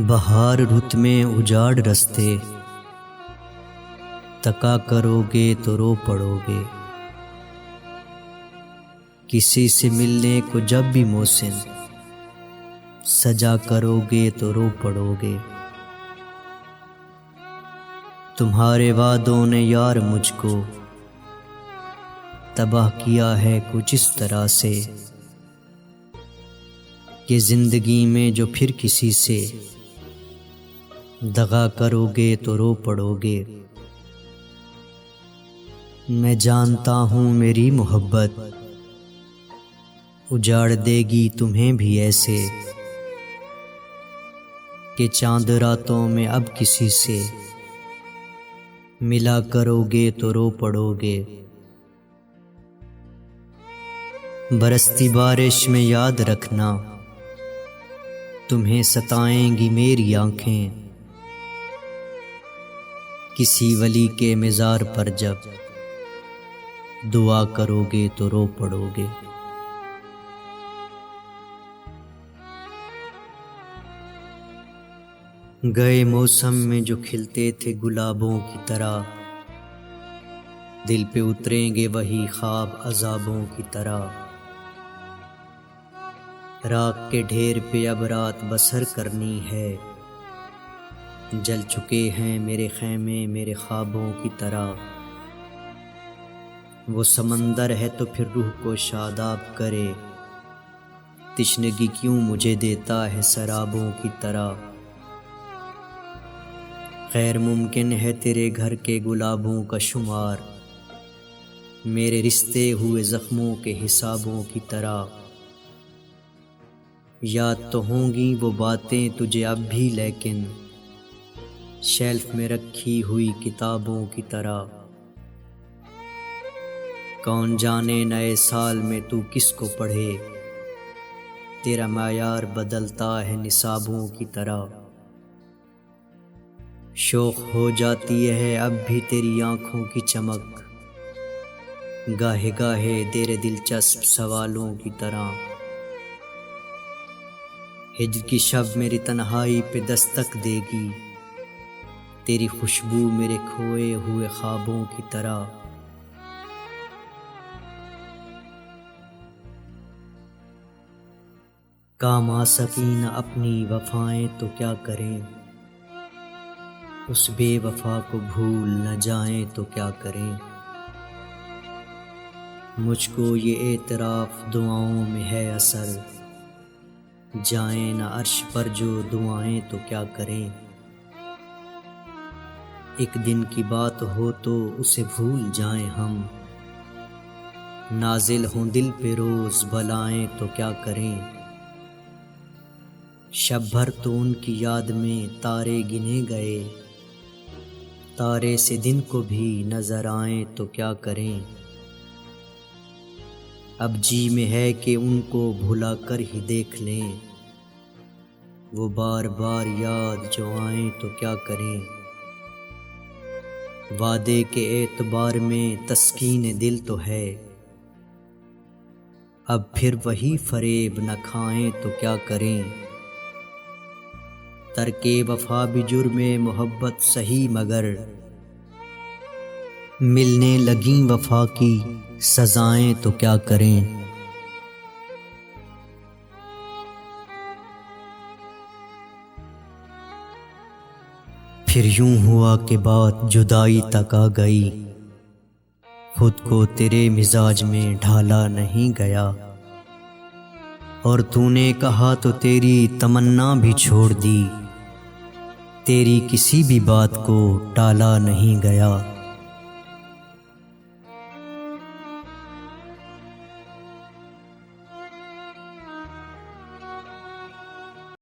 बहार रुत में उजाड़ रस्ते, तका करोगे तो रो पड़ोगे। किसी से मिलने को जब भी मौसम सजा करोगे तो रो पड़ोगे। तुम्हारे वादों ने यार मुझको तबाह किया है कुछ इस तरह से कि जिंदगी में जो फिर किसी से दगा करोगे तो रो पड़ोगे। मैं जानता हूँ मेरी मोहब्बत उजाड़ देगी तुम्हें भी ऐसे कि चांद रातों में अब किसी से मिला करोगे तो रो पड़ोगे। बरसती बारिश में याद रखना तुम्हें सताएंगी मेरी आंखें, किसी वली के मज़ार पर जब दुआ करोगे तो रो पड़ोगे। गए मौसम में जो खिलते थे गुलाबों की तरह, दिल पे उतरेंगे वही ख्वाब अज़ाबों की तरह। राख के ढेर पे अब रात बसर करनी है, जल चुके हैं मेरे खैमे मेरे ख्वाबों की तरह। वो समंदर है तो फिर रूह को शादाब करे, तिश्नगी क्यों मुझे देता है शराबों की तरह। खैर मुमकिन है तेरे घर के गुलाबों का शुमार मेरे रिश्ते हुए ज़ख्मों के हिसाबों की तरह। याद तो होंगी वो बातें तुझे अब भी, लेकिन शेल्फ में रखी हुई किताबों की तरह। कौन जाने नए साल में तू किसको पढ़े, तेरा मायार बदलता है निसाबों की तरह। शौक हो जाती है अब भी तेरी आंखों की चमक, गाहे गाहे तेरे दिलचस्प सवालों की तरह। हिज्र की शब मेरी तन्हाई पे दस्तक देगी, तेरी खुशबू मेरे खोए हुए ख्वाबों की तरह। काम आ सकी न अपनी वफाएं तो क्या करें, उस बेवफा को भूल न जाएं तो क्या करें। मुझको ये एतराफ़ दुआओं में है असर, जाएं न अर्श पर जो दुआएं तो क्या करें। एक दिन की बात हो तो उसे भूल जाएं हम, नाजिल हों दिल पे रोज़ बलाएं तो क्या करें। शब भर तो उनकी याद में तारे गिने गए, तारे से दिन को भी नजर आएं तो क्या करें। अब जी में है कि उनको भुला कर ही देख लें, वो बार बार याद जो आएं तो क्या करें। वादे के एतबार में तस्कीन दिल तो है, अब फिर वही फरेब न खाएं तो क्या करें। तरके वफा भी जुर्मे मोहब्बत सही, मगर मिलने लगी वफा की सजाएं तो क्या करें। फिर यूं हुआ कि बात जुदाई तक आ गई, खुद को तेरे मिजाज में ढाला नहीं गया। और तूने कहा तो तेरी तमन्ना भी छोड़ दी, तेरी किसी भी बात को टाला नहीं गया।